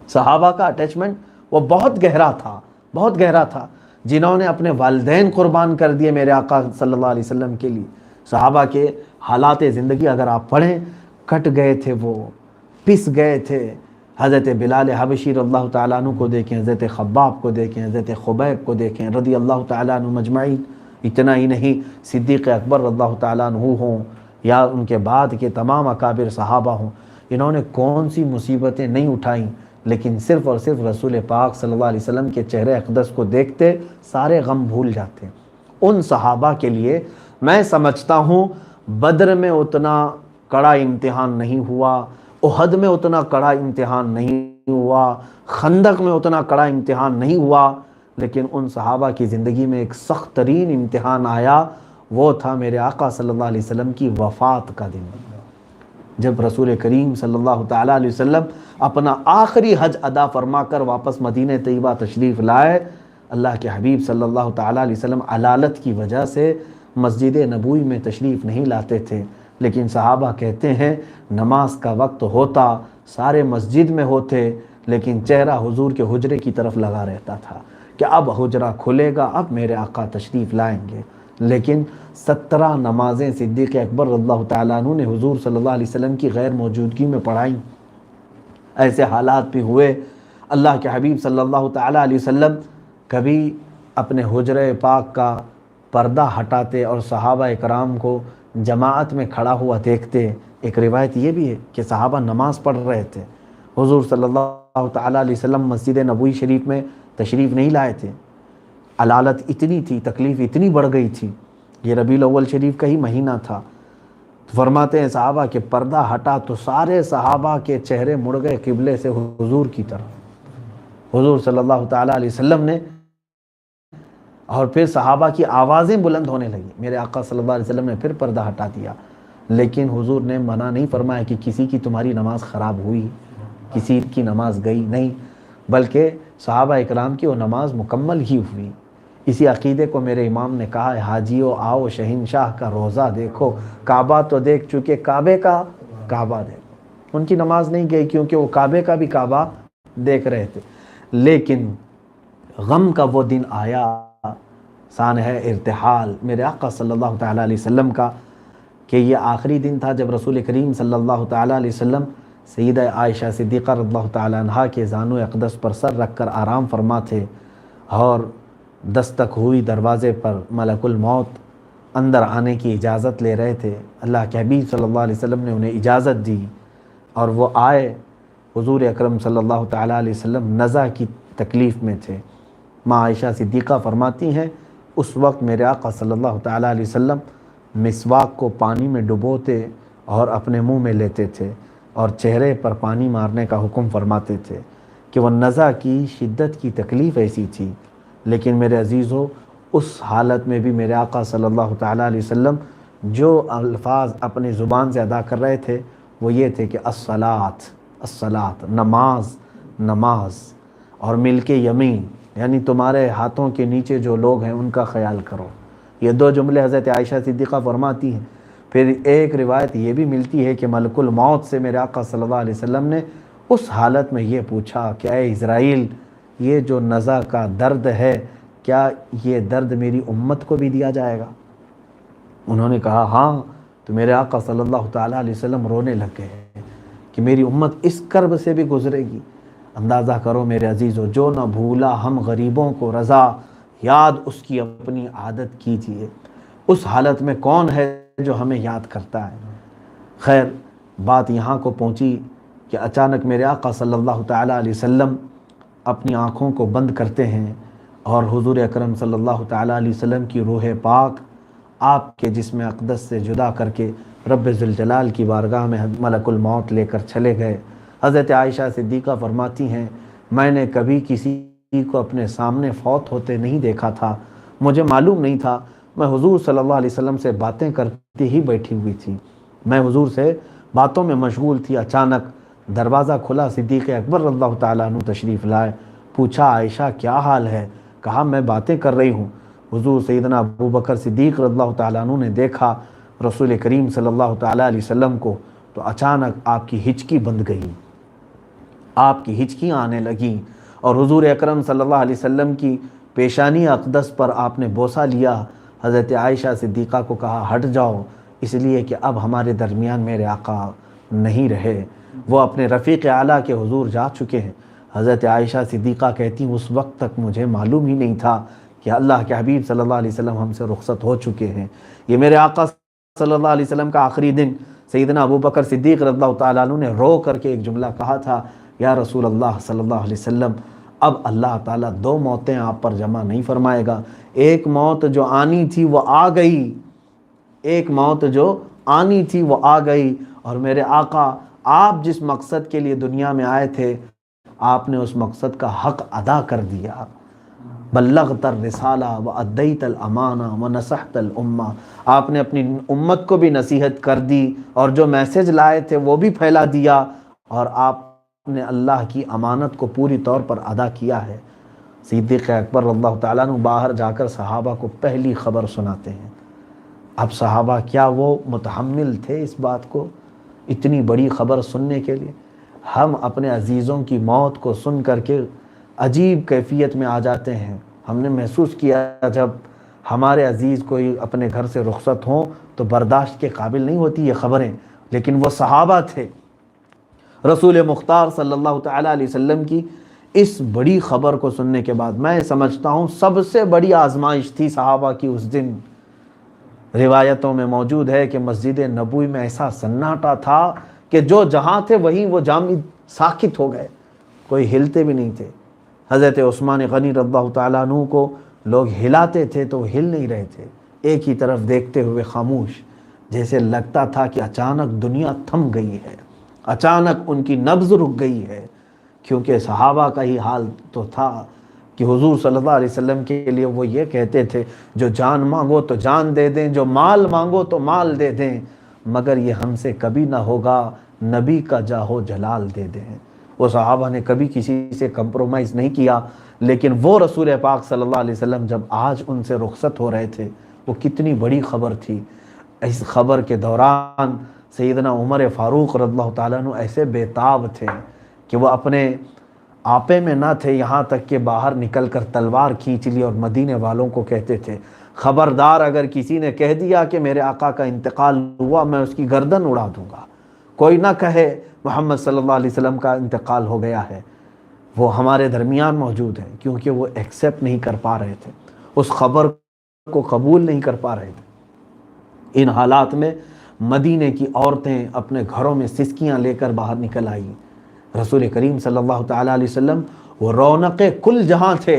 صحابہ کا اٹیچمنٹ وہ بہت گہرا تھا، بہت گہرا تھا. جنہوں نے اپنے والدین قربان کر دیے میرے آقا صلی اللہ علیہ وسلم کے لیے. صحابہ کے حالات زندگی اگر آپ پڑھیں، کٹ گئے تھے، وہ پس گئے تھے. حضرت بلال حبشی رضی اللہ تعالیٰ عنہ کو دیکھیں، حضرت خباب کو دیکھیں، حضرت خبیب کو دیکھیں رضی اللہ تعالیٰ عنہ مجمعین. اتنا ہی نہیں، صدیق اکبر رضی اللہ تعالیٰ عنہ ہوں یا ان کے بعد کے تمام اکابر صحابہ ہوں، انہوں نے کون سی مصیبتیں نہیں اٹھائیں، لیکن صرف اور صرف رسول پاک صلی اللہ علیہ وسلم کے چہرے اقدس کو دیکھتے سارے غم بھول جاتے. ان صحابہ کے لیے میں سمجھتا ہوں بدر میں اتنا کڑا امتحان نہیں ہوا، احد میں اتنا کڑا امتحان نہیں ہوا، خندق میں اتنا کڑا امتحان نہیں ہوا، لیکن ان صحابہ کی زندگی میں ایک سخت ترین امتحان آیا. وہ تھا میرے آقا صلی اللہ علیہ وسلم کی وفات کا دن، جب رسول کریم صلی اللہ تعالیٰ علیہ وسلم اپنا آخری حج ادا فرما کر واپس مدینہ طیبہ تشریف لائے. اللہ کے حبیب صلی اللہ تعالیٰ علیہ وسلم علالت کی وجہ سے مسجد نبوی میں تشریف نہیں لاتے تھے، لیکن صحابہ کہتے ہیں نماز کا وقت ہوتا سارے مسجد میں ہوتے، لیکن چہرہ حضور کے حجرے کی طرف لگا رہتا تھا کہ اب حجرہ کھلے گا، اب میرے آقا تشریف لائیں گے. لیکن 17 نمازیں صدیق اکبر رضی اللہ تعالیٰ عنہ نے حضور صلی اللہ علیہ وسلم کی غیر موجودگی میں پڑھائیں. ایسے حالات بھی ہوئے اللہ کے حبیب صلی اللہ تعالیٰ علیہ وسلم کبھی اپنے حجرہ پاک کا پردہ ہٹاتے اور صحابہ اکرام کو جماعت میں کھڑا ہوا دیکھتے. ایک روایت یہ بھی ہے کہ صحابہ نماز پڑھ رہے تھے، حضور صلی اللہ تعالیٰ علیہ وسلم مسجد نبوی شریف میں تشریف نہیں لائے تھے. علالت اتنی تھی، تکلیف اتنی بڑھ گئی تھی. یہ ربیع الاول شریف کا ہی مہینہ تھا. فرماتے ہیں صحابہ کہ پردہ ہٹا تو سارے صحابہ کے چہرے مڑ گئے قبلے سے حضور کی طرف. حضور صلی اللہ تعالیٰ علیہ وسلم نے، اور پھر صحابہ کی آوازیں بلند ہونے لگی. میرے آقا صلی اللہ علیہ وسلم نے پھر پردہ ہٹا دیا، لیکن حضور نے منع نہیں فرمایا کہ کسی کی تمہاری نماز خراب ہوئی، کسی کی نماز گئی، نہیں، بلکہ صحابہ اکرام کی وہ نماز مکمل ہی ہوئی. اسی عقیدے کو میرے امام نے کہا ہے، حاجیو آؤ شہنشاہ کا روزہ دیکھو، کعبہ تو دیکھ چکے، کعبے کا کعبہ دیکھو۔ ان کی نماز نہیں گئی کیونکہ وہ کعبے کا بھی کعبہ دیکھ رہے تھے، لیکن غم کا وہ دن آیا، سان ہے ارتحال میرے آقا صلی اللہ تعالیٰ علیہ وسلم کا، کہ یہ آخری دن تھا جب رسول کریم صلی اللہ تعالیٰ علیہ وسلم سیدہ عائشہ صدیقہ رضی اللہ تعالیٰ عنہا کے زانو اقدس پر سر رکھ کر آرام فرما تھے، اور دستک ہوئی دروازے پر ملک الموت اندر آنے کی اجازت لے رہے تھے۔ اللہ کے حبیب صلی اللہ علیہ وسلم نے انہیں اجازت دی اور وہ آئے۔ حضور اکرم صلی اللہ تعالیٰ علیہ وسلم نزع کی تکلیف میں تھے۔ ماں عائشہ صدیقہ فرماتی ہیں اس وقت میرے آقا صلی اللہ تعالیٰ علیہ وسلم مسواک کو پانی میں ڈبوتے اور اپنے منہ میں لیتے تھے اور چہرے پر پانی مارنے کا حکم فرماتے تھے کہ وہ نزع کی شدت کی تکلیف ایسی تھی۔ لیکن میرے عزیزو، اس حالت میں بھی میرے آقا صلی اللہ تعالیٰ علیہ وسلم جو الفاظ اپنی زبان سے ادا کر رہے تھے وہ یہ تھے کہ الصلاۃ الصلاۃ، نماز نماز، اور مل کے یمین، یعنی تمہارے ہاتھوں کے نیچے جو لوگ ہیں ان کا خیال کرو۔ یہ دو جملے حضرت عائشہ صدیقہ فرماتی ہیں۔ پھر ایک روایت یہ بھی ملتی ہے کہ ملک الموت سے میرے آقا صلی اللہ علیہ وسلم نے اس حالت میں یہ پوچھا کہ اے اسرائیل، یہ جو نزع کا درد ہے کیا یہ درد میری امت کو بھی دیا جائے گا؟ انہوں نے کہا ہاں۔ تو میرے آقا صلی اللہ تعالیٰ علیہ وسلم رونے لگ گئے کہ میری امت اس کرب سے بھی گزرے گی۔ اندازہ کرو میرے عزیزو، جو نہ بھولا ہم غریبوں کو رضا، یاد اس کی اپنی عادت کیجیے۔ اس حالت میں کون ہے جو ہمیں یاد کرتا ہے؟ خیر، بات یہاں کو پہنچی کہ اچانک میرے آقا صلی اللہ تعالیٰ علیہ وسلم اپنی آنکھوں کو بند کرتے ہیں اور حضور اکرم صلی اللہ تعالیٰ علیہ وسلم کی روح پاک آپ کے جسم اقدس سے جدا کر کے رب ذوالجلال کی بارگاہ میں ملک الموت لے کر چلے گئے۔ حضرت عائشہ صدیقہ فرماتی ہیں میں نے کبھی کسی کو اپنے سامنے فوت ہوتے نہیں دیکھا تھا، مجھے معلوم نہیں تھا، میں حضور صلی اللہ علیہ وسلم سے باتیں کرتی ہی بیٹھی ہوئی تھی، میں حضور سے باتوں میں مشغول تھی۔ اچانک دروازہ کھلا، صدیق اکبر رضی اللہ تعالیٰ عنہ تشریف لائے۔ پوچھا عائشہ کیا حال ہے؟ کہا میں باتیں کر رہی ہوں۔ حضور سیدنا ابو بکر صدیق رضی اللہ تعالیٰ عنہ نے دیکھا رسول کریم صلی اللہ تعالیٰ علیہ وسلم کو، تو اچانک آپ کی ہچکی بند گئی، آپ کی ہچکیاں آنے لگیں، اور حضور اکرم صلی اللہ علیہ وسلم کی پیشانی اقدس پر آپ نے بوسہ لیا۔ حضرت عائشہ صدیقہ کو کہا ہٹ جاؤ، اس لیے کہ اب ہمارے درمیان میرے آقا نہیں رہے، وہ اپنے رفیق اعلیٰ کے حضور جا چکے ہیں۔ حضرت عائشہ صدیقہ کہتی اس وقت تک مجھے معلوم ہی نہیں تھا کہ اللہ کے حبیب صلی اللہ علیہ وسلم ہم سے رخصت ہو چکے ہیں۔ یہ میرے آقا صلی اللہ علیہ وسلم کا آخری دن، سیدنا ابو بکر صدیق رضی اللہ تعالیٰ عنہ نے رو کر کے ایک جملہ کہا تھا، یا رسول اللہ صلی اللہ علیہ وسلم، اب اللہ تعالیٰ دو موتیں آپ پر جمع نہیں فرمائے گا، ایک موت جو آنی تھی وہ آ گئی، ایک موت جو آنی تھی وہ آ گئی، اور میرے آقا آپ جس مقصد کے لیے دنیا میں آئے تھے آپ نے اس مقصد کا حق ادا کر دیا۔ بلغت الرسالہ وادیت الامانہ ونصحت الامہ، آپ نے اپنی امت کو بھی نصیحت کر دی اور جو میسج لائے تھے وہ بھی پھیلا دیا، اور آپ نے اللہ کی امانت کو پوری طور پر ادا کیا ہے۔ صدیق اکبر رضی اللہ تعالیٰ عنہ باہر جا کر صحابہ کو پہلی خبر سناتے ہیں۔ اب صحابہ کیا وہ متحمل تھے اس بات کو، اتنی بڑی خبر سننے کے لیے؟ ہم اپنے عزیزوں کی موت کو سن کر کے عجیب کیفیت میں آ جاتے ہیں۔ ہم نے محسوس کیا جب ہمارے عزیز کوئی اپنے گھر سے رخصت ہوں تو برداشت کے قابل نہیں ہوتی یہ خبریں، لیکن وہ صحابہ تھے۔ رسول مختار صلی اللہ تعالیٰ علیہ وسلم کی اس بڑی خبر کو سننے کے بعد میں سمجھتا ہوں سب سے بڑی آزمائش تھی صحابہ کی اس دن۔ روایتوں میں موجود ہے کہ مسجد نبوی میں ایسا سناٹا تھا کہ جو جہاں تھے وہیں وہ جامد ساکت ہو گئے، کوئی ہلتے بھی نہیں تھے۔ حضرت عثمان غنی رضی اللہ تعالیٰ عنہ کو لوگ ہلاتے تھے تو وہ ہل نہیں رہے تھے، ایک ہی طرف دیکھتے ہوئے خاموش، جیسے لگتا تھا کہ اچانک دنیا تھم گئی ہے، اچانک ان کی نبض رک گئی ہے، کیونکہ صحابہ کا ہی حال تو تھا کہ حضور صلی اللہ علیہ وسلم کے لیے وہ یہ کہتے تھے جو جان مانگو تو جان دے دیں، جو مال مانگو تو مال دے دیں، مگر یہ ہم سے کبھی نہ ہوگا نبی کا جاہو جلال دے دیں۔ وہ صحابہ نے کبھی کسی سے کمپرومائز نہیں کیا، لیکن وہ رسول پاک صلی اللہ علیہ وسلم جب آج ان سے رخصت ہو رہے تھے، وہ کتنی بڑی خبر تھی۔ اس خبر کے دوران سیدنا عمر فاروق رضی اللہ تعالیٰ عنہ ایسے بےتاب تھے کہ وہ اپنے آپے میں نہ تھے، یہاں تک کہ باہر نکل کر تلوار کھینچ لی اور مدینے والوں کو کہتے تھے خبردار اگر کسی نے کہہ دیا کہ میرے آقا کا انتقال ہوا میں اس کی گردن اڑا دوں گا، کوئی نہ کہے محمد صلی اللہ علیہ وسلم کا انتقال ہو گیا ہے۔ وہ ہمارے درمیان موجود ہیں، کیونکہ وہ ایکسیپٹ نہیں کر پا رہے تھے، اس خبر کو قبول نہیں کر پا رہے تھے۔ ان حالات میں مدینے کی عورتیں اپنے گھروں میں سسکیاں لے کر باہر نکل آئیں۔ رسول کریم صلی اللہ تعالیٰ علیہ وسلم وہ رونق کل جہاں تھے۔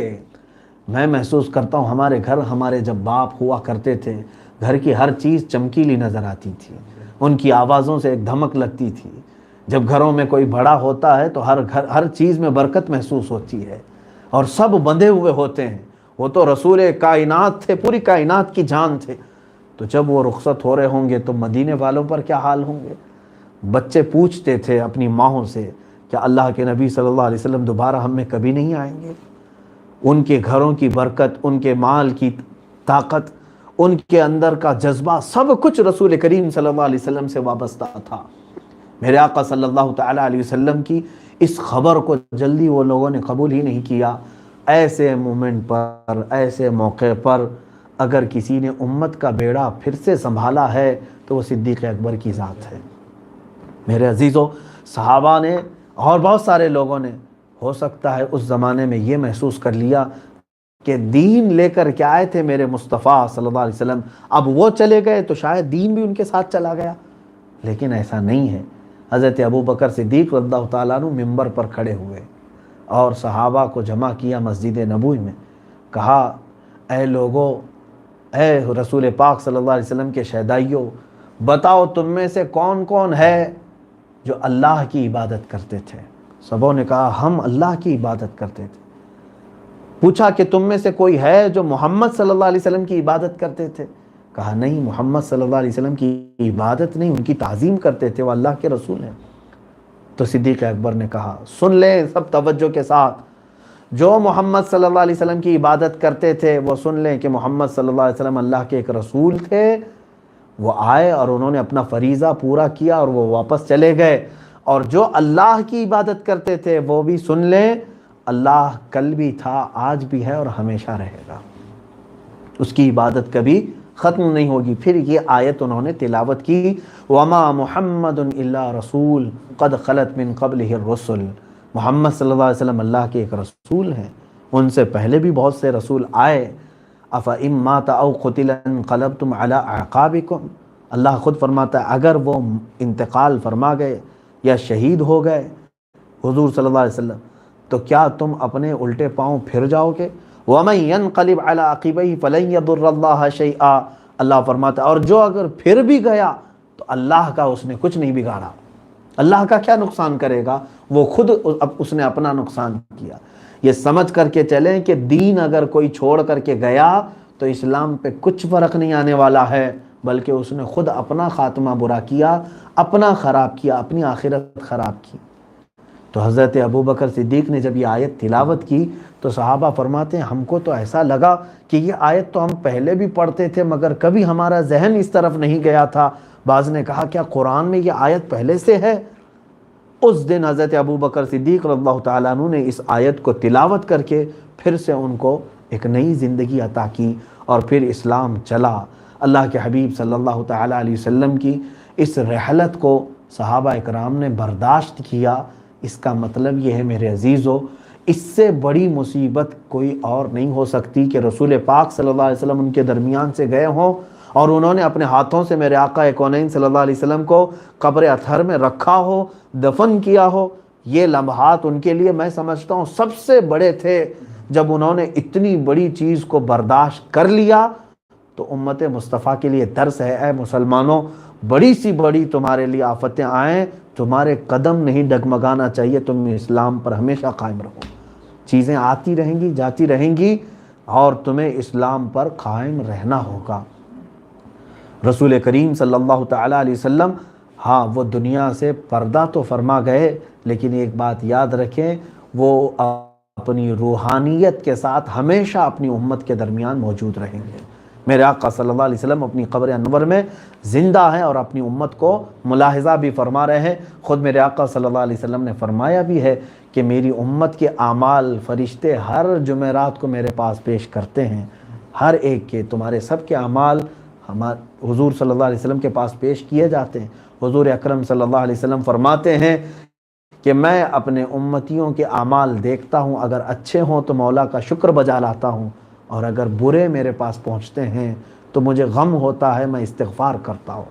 میں محسوس کرتا ہوں ہمارے گھر، ہمارے جب باپ ہوا کرتے تھے، گھر کی ہر چیز چمکیلی نظر آتی تھی، ان کی آوازوں سے ایک دھمک لگتی تھی۔ جب گھروں میں کوئی بڑا ہوتا ہے تو ہر چیز میں برکت محسوس ہوتی ہے اور سب بندھے ہوئے ہوتے ہیں۔ وہ تو رسول کائنات تھے، پوری کائنات کی جان تھے، تو جب وہ رخصت ہو رہے ہوں گے تو مدینے والوں پر کیا حال ہوں گے؟ بچے پوچھتے تھے اپنی ماؤں سے کیا اللہ کے نبی صلی اللہ علیہ وسلم دوبارہ ہم میں کبھی نہیں آئیں گے؟ ان کے گھروں کی برکت، ان کے مال کی طاقت، ان کے اندر کا جذبہ، سب کچھ رسول کریم صلی اللہ علیہ وسلم سے وابستہ تھا۔ میرے آقا صلی اللہ تعالیٰ علیہ وسلم کی اس خبر کو جلدی وہ لوگوں نے قبول ہی نہیں کیا۔ ایسے مومنٹ پر، ایسے موقع پر اگر کسی نے امت کا بیڑا پھر سے سنبھالا ہے تو وہ صدیق اکبر کی ذات ہے۔ میرے عزیزوں، صحابہ نے اور بہت سارے لوگوں نے ہو سکتا ہے اس زمانے میں یہ محسوس کر لیا کہ دین لے کر کے آئے تھے میرے مصطفیٰ صلی اللہ علیہ وسلم، اب وہ چلے گئے تو شاید دین بھی ان کے ساتھ چلا گیا، لیکن ایسا نہیں ہے۔ حضرت ابوبکر صدیق رضی اللہ تعالیٰ عنہ ممبر پر کھڑے ہوئے اور صحابہ کو جمع کیا مسجد نبوی میں، کہا اے لوگوں، اے رسول پاک صلی اللہ علیہ وسلم کے شہدائیوں، بتاؤ تم میں سے کون کون ہے جو اللہ کی عبادت کرتے تھے؟ سبوں نے کہا ہم اللہ کی عبادت کرتے تھے۔ پوچھا کہ تم میں سے کوئی ہے جو محمد صلی اللہ علیہ وسلم کی عبادت کرتے تھے؟ کہا نہیں، محمد صلی اللہ علیہ وسلم کی عبادت نہیں، ان کی تعظیم کرتے تھے، وہ اللہ کے رسول ہیں۔ تو صدیق اکبر نے کہا سن لیں سب توجہ کے ساتھ، جو محمد صلی اللہ علیہ وسلم کی عبادت کرتے تھے وہ سن لیں کہ محمد صلی اللہ علیہ وسلم اللہ کے ایک رسول تھے، وہ آئے اور انہوں نے اپنا فریضہ پورا کیا اور وہ واپس چلے گئے۔ اور جو اللہ کی عبادت کرتے تھے وہ بھی سن لیں، اللہ کل بھی تھا، آج بھی ہے اور ہمیشہ رہے گا، اس کی عبادت کبھی ختم نہیں ہوگی۔ پھر یہ آیت انہوں نے تلاوت کی، وَمَا مُحَمَّدٌ إِلَّا رَسُولٌ قَدْ خَلَتْ مِن قَبْلِهِ الرُّسُلُ، محمد صلی اللہ علیہ وسلم اللہ کے ایک رسول ہیں، ان سے پہلے بھی بہت سے رسول آئے۔ أَفَإِن مَاتَ أَوْ قُتِلَ انقلبتم عَلَىٰ أَعْقَابِكُمْ، اللہ خود فرماتا ہے اگر وہ انتقال فرما گئے یا شہید ہو گئے حضور صلی اللہ علیہ وسلم تو کیا تم اپنے الٹے پاؤں پھر جاؤ گے؟ وَمَن يَنْقَلِبْ عَلَىٰ عَقِبَيْهِ فَلَن يَضُرَّ اللَّهَ شَيْئًا، اللہ فرماتا ہے اور جو اگر پھر بھی گیا تو اللہ کا اس نے کچھ نہیں بگاڑا، اللہ کا کیا نقصان کرے گا، وہ خود اس نے اپنا نقصان کیا۔ یہ سمجھ کر کے چلیں کہ دین اگر کوئی چھوڑ کر کے گیا تو اسلام پہ کچھ فرق نہیں آنے والا ہے، بلکہ اس نے خود اپنا خاتمہ برا کیا، اپنا خراب کیا، اپنی آخرت خراب کی۔ تو حضرت ابوبکر صدیق نے جب یہ آیت تلاوت کی تو صحابہ فرماتے ہیں ہم کو تو ایسا لگا کہ یہ آیت تو ہم پہلے بھی پڑھتے تھے مگر کبھی ہمارا ذہن اس طرف نہیں گیا تھا۔ بعض نے کہا کیا قرآن میں یہ آیت پہلے سے ہے؟ اس دن حضرت ابوبکر صدیق رضی اللہ تعالیٰ عنہ نے اس آیت کو تلاوت کر کے پھر سے ان کو ایک نئی زندگی عطا کی اور پھر اسلام چلا۔ اللہ کے حبیب صلی اللہ تعالیٰ علیہ وسلم کی اس رحلت کو صحابہ اکرام نے برداشت کیا۔ اس کا مطلب یہ ہے میرے عزیزو، اس سے بڑی مصیبت کوئی اور نہیں ہو سکتی کہ رسول پاک صلی اللہ علیہ وسلم ان کے درمیان سے گئے ہوں اور انہوں نے اپنے ہاتھوں سے میرے آقا کونین صلی اللہ علیہ وسلم کو قبر اطہر میں رکھا ہو، دفن کیا ہو۔ یہ لمحات ان کے لیے میں سمجھتا ہوں سب سے بڑے تھے۔ جب انہوں نے اتنی بڑی چیز کو برداشت کر لیا تو امت مصطفیٰ کے لیے درس ہے، اے مسلمانوں، بڑی سی بڑی تمہارے لیے آفتیں آئیں، تمہارے قدم نہیں ڈگمگانا چاہیے، تم اسلام پر ہمیشہ قائم رہو۔ چیزیں آتی رہیں گی، جاتی رہیں گی اور تمہیں اسلام پر قائم رہنا ہوگا۔ رسول کریم صلی اللہ تعالیٰ علیہ وسلم ہاں وہ دنیا سے پردہ تو فرما گئے، لیکن ایک بات یاد رکھیں، وہ اپنی روحانیت کے ساتھ ہمیشہ اپنی امت کے درمیان موجود رہیں گے۔ میرے آقا صلی اللہ علیہ وسلم اپنی قبر انور میں زندہ ہیں اور اپنی امت کو ملاحظہ بھی فرما رہے ہیں۔ خود میرے آقا صلی اللہ علیہ وسلم نے فرمایا بھی ہے کہ میری امت کے اعمال فرشتے ہر جمعرات کو میرے پاس پیش کرتے ہیں، ہر ایک کے، تمہارے سب کے اعمال حضور صلی اللہ علیہ وسلم کے پاس پیش کیے جاتے ہیں۔ حضور اکرم صلی اللہ علیہ وسلم فرماتے ہیں کہ میں اپنے امتیوں کے اعمال دیکھتا ہوں، اگر اچھے ہوں تو مولا کا شکر بجا لاتا ہوں، اور اگر برے میرے پاس پہنچتے ہیں تو مجھے غم ہوتا ہے، میں استغفار کرتا ہوں۔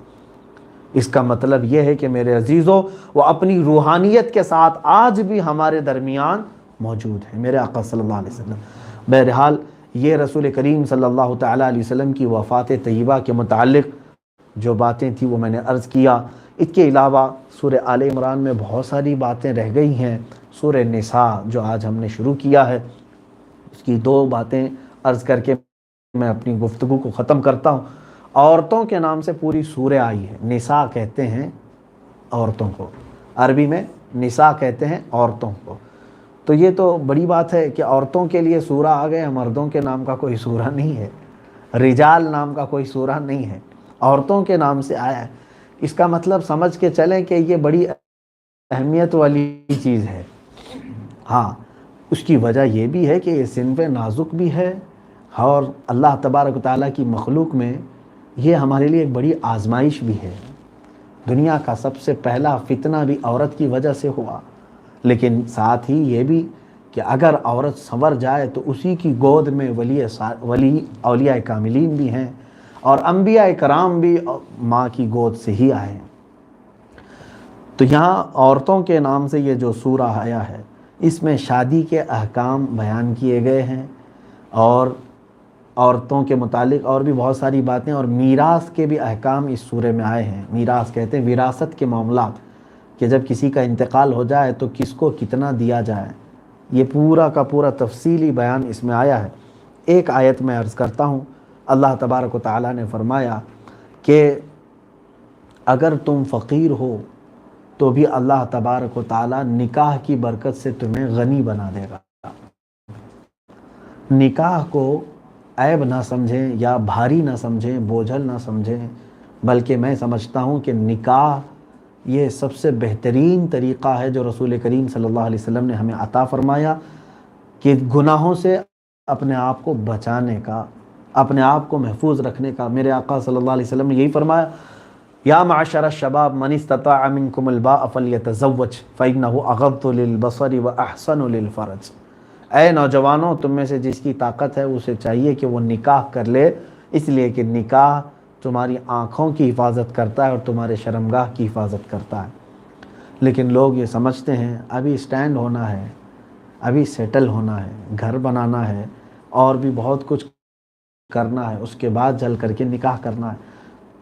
اس کا مطلب یہ ہے کہ میرے عزیزو، وہ اپنی روحانیت کے ساتھ آج بھی ہمارے درمیان موجود ہیں، میرے آقا صلی اللہ علیہ وسلم۔ بہرحال یہ رسول کریم صلی اللہ تعالیٰ علیہ وسلم کی وفات طیبہ کے متعلق جو باتیں تھیں وہ میں نے عرض کیا۔ اس کے علاوہ سورہ آل عمران میں بہت ساری باتیں رہ گئی ہیں۔ سورہ نساء جو آج ہم نے شروع کیا ہے، اس کی 2 باتیں عرض کر کے میں اپنی گفتگو کو ختم کرتا ہوں۔ عورتوں کے نام سے پوری سورہ آئی ہے، نساء کہتے ہیں عورتوں کو، عربی میں نساء کہتے ہیں عورتوں کو۔ تو یہ تو بڑی بات ہے کہ عورتوں کے لیے سورہ آ گئے، مردوں کے نام کا کوئی سورہ نہیں ہے، رجال نام کا کوئی سورہ نہیں ہے، عورتوں کے نام سے آیا ہے۔ اس کا مطلب سمجھ کے چلیں کہ یہ بڑی اہمیت والی چیز ہے۔ ہاں، اس کی وجہ یہ بھی ہے کہ یہ صنف نازک بھی ہے، اور اللہ تبارک و تعالیٰ کی مخلوق میں یہ ہمارے لیے ایک بڑی آزمائش بھی ہے۔ دنیا کا سب سے پہلا فتنہ بھی عورت کی وجہ سے ہوا، لیکن ساتھ ہی یہ بھی کہ اگر عورت سنور جائے تو اسی کی گود میں ولی اولیاء کاملین بھی ہیں، اور انبیاء کرام بھی ماں کی گود سے ہی آئے ہیں۔ تو یہاں عورتوں کے نام سے یہ جو سورہ آیا ہے، اس میں شادی کے احکام بیان کیے گئے ہیں، اور عورتوں کے متعلق اور بھی بہت ساری باتیں، اور میراث کے بھی احکام اس سورے میں آئے ہیں۔ میراث کہتے ہیں وراثت کے معاملات، کہ جب کسی کا انتقال ہو جائے تو کس کو کتنا دیا جائے، یہ پورا کا پورا تفصیلی بیان اس میں آیا ہے۔ ایک آیت میں عرض کرتا ہوں، اللہ تبارک و تعالیٰ نے فرمایا کہ اگر تم فقیر ہو تو بھی اللہ تبارک و تعالیٰ نکاح کی برکت سے تمہیں غنی بنا دے گا۔ نکاح کو عیب نہ سمجھیں یا بھاری نہ سمجھیں، بوجھل نہ سمجھیں، بلکہ میں سمجھتا ہوں کہ نکاح یہ سب سے بہترین طریقہ ہے جو رسول کریم صلی اللہ علیہ وسلم نے ہمیں عطا فرمایا، کہ گناہوں سے اپنے آپ کو بچانے کا، اپنے آپ کو محفوظ رکھنے کا۔ میرے آقا صلی اللہ علیہ وسلم نے یہی فرمایا، یا معشر الشباب من استطاع منکم الباء فلیتزوج فإنہ اغض للبصر واحسن للفرج۔ اے نوجوانوں، تم میں سے جس کی طاقت ہے اسے چاہیے کہ وہ نکاح کر لے، اس لیے کہ نکاح تمہاری آنکھوں کی حفاظت کرتا ہے اور تمہارے شرمگاہ کی حفاظت کرتا ہے۔ لیکن لوگ یہ سمجھتے ہیں ابھی سٹینڈ ہونا ہے، ابھی سیٹل ہونا ہے، گھر بنانا ہے، اور بھی بہت کچھ کرنا ہے، اس کے بعد جل کر کے نکاح کرنا ہے۔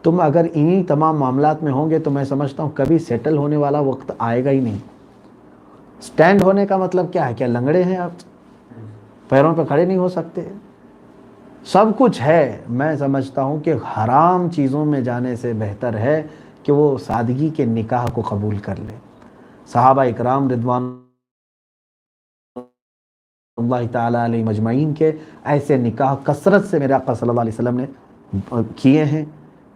تم اگر انہی تمام معاملات میں ہوں گے تو میں سمجھتا ہوں کبھی سیٹل ہونے والا وقت آئے گا ہی نہیں۔ سٹینڈ ہونے کا مطلب کیا ہے؟ کیا لنگڑے ہیں آپ؟ پیروں پہ کھڑے نہیں ہو سکتے؟ سب کچھ ہے۔ میں سمجھتا ہوں کہ حرام چیزوں میں جانے سے بہتر ہے کہ وہ سادگی کے نکاح کو قبول کر لے۔ صحابہ اکرام رضوان اللہ تعالیٰ علیہ مجمعین کے ایسے نکاح کثرت سے میرے آقا صلی اللہ علیہ وسلم نے کیے ہیں،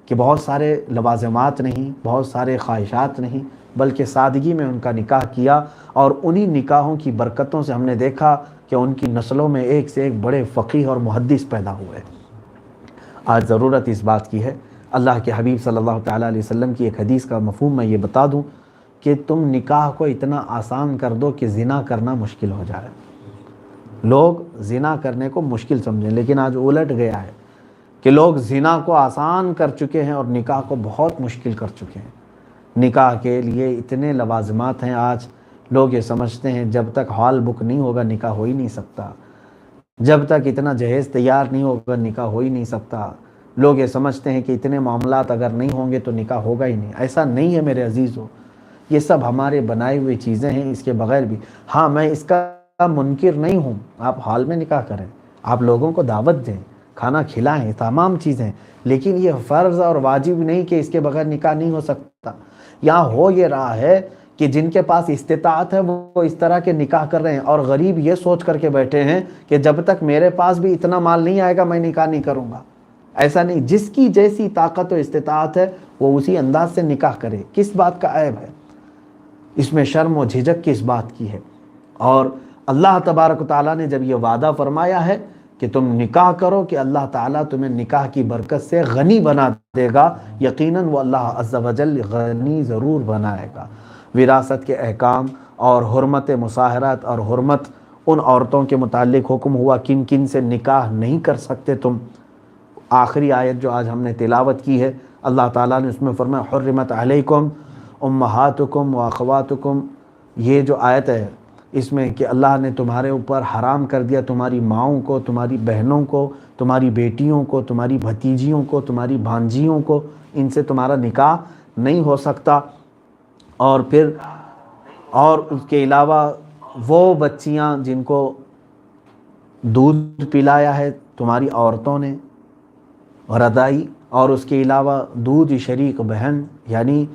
کہ بہت سارے لوازمات نہیں، بہت سارے خواہشات نہیں، بلکہ سادگی میں ان کا نکاح کیا، اور انہی نکاحوں کی برکتوں سے ہم نے دیکھا کہ ان کی نسلوں میں ایک سے ایک بڑے فقیہ اور محدث پیدا ہوئے۔ آج ضرورت اس بات کی ہے، اللہ کے حبیب صلی اللہ تعالیٰ علیہ وسلم کی ایک حدیث کا مفہوم میں یہ بتا دوں کہ تم نکاح کو اتنا آسان کر دو کہ زنا کرنا مشکل ہو جائے۔ لوگ زنا کرنے کو مشکل سمجھیں، لیکن آج الٹ گیا ہے کہ لوگ زنا کو آسان کر چکے ہیں اور نکاح کو بہت مشکل کر چکے ہیں۔ نکاح کے لیے اتنے لوازمات ہیں، آج لوگ یہ سمجھتے ہیں جب تک ہال بک نہیں ہوگا نکاح ہو ہی نہیں سکتا، جب تک اتنا جہیز تیار نہیں ہوگا نکاح ہو ہی نہیں سکتا۔ لوگ یہ سمجھتے ہیں کہ اتنے معاملات اگر نہیں ہوں گے تو نکاح ہوگا ہی نہیں۔ ایسا نہیں ہے میرے عزیزو، یہ سب ہمارے بنائی ہوئی چیزیں ہیں، اس کے بغیر بھی۔ ہاں، میں اس کا منکر نہیں ہوں، آپ حال میں نکاح کریں، آپ لوگوں کو دعوت دیں، کھانا کھلائیں، تمام چیزیں، لیکن یہ فرض اور واجب نہیں کہ اس کے بغیر نکاح نہیں ہو سکتا۔ یہاں ہو یہ رہا ہے کہ جن کے پاس استطاعت ہے وہ اس طرح کے نکاح کر رہے ہیں، اور غریب یہ سوچ کر کے بیٹھے ہیں کہ جب تک میرے پاس بھی اتنا مال نہیں آئے گا میں نکاح نہیں کروں گا۔ ایسا نہیں، جس کی جیسی طاقت و استطاعت ہے وہ اسی انداز سے نکاح کرے۔ کس بات کا عیب ہے اس میں؟ شرم و جھجک کس بات کی ہے؟ اور اللہ تبارک و تعالیٰ نے جب یہ وعدہ فرمایا ہے کہ تم نکاح کرو کہ اللہ تعالیٰ تمہیں نکاح کی برکت سے غنی بنا دے گا، یقیناً وہ اللہ عز و جل غنی ضرور بنائے گا۔ وراثت کے احکام اور حرمت مصاہرت اور حرمت ان عورتوں کے متعلق حکم ہوا کن کن سے نکاح نہیں کر سکتے تم۔ آخری آیت جو آج ہم نے تلاوت کی ہے، اللہ تعالیٰ نے اس میں فرمایا حرمت علیکم امہاتکم و اخواتکم، یہ جو آیت ہے اس میں کہ اللہ نے تمہارے اوپر حرام کر دیا تمہاری ماؤں کو، تمہاری بہنوں کو، تمہاری بیٹیوں کو، تمہاری بھتیجیوں کو، تمہاری بھانجیوں کو، ان سے تمہارا نکاح نہیں ہو سکتا۔ اور پھر اور اس کے علاوہ وہ بچیاں جن کو دودھ پلایا ہے تمہاری عورتوں نے رضائی، اور اس کے علاوہ دودھ شریک بہن، یعنی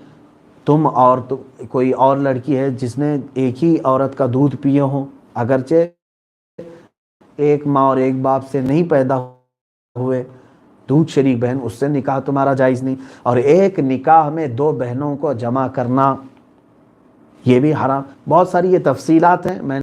تم اور کوئی اور لڑکی ہے جس نے ایک ہی عورت کا دودھ پیے ہوں، اگرچہ ایک ماں اور ایک باپ سے نہیں پیدا ہوئے، دودھ شریک بہن، اس سے نکاح تمہارا جائز نہیں۔ اور ایک نکاح میں دو بہنوں کو جمع کرنا یہ بھی حرام۔ بہت ساری یہ تفصیلات ہیں، میں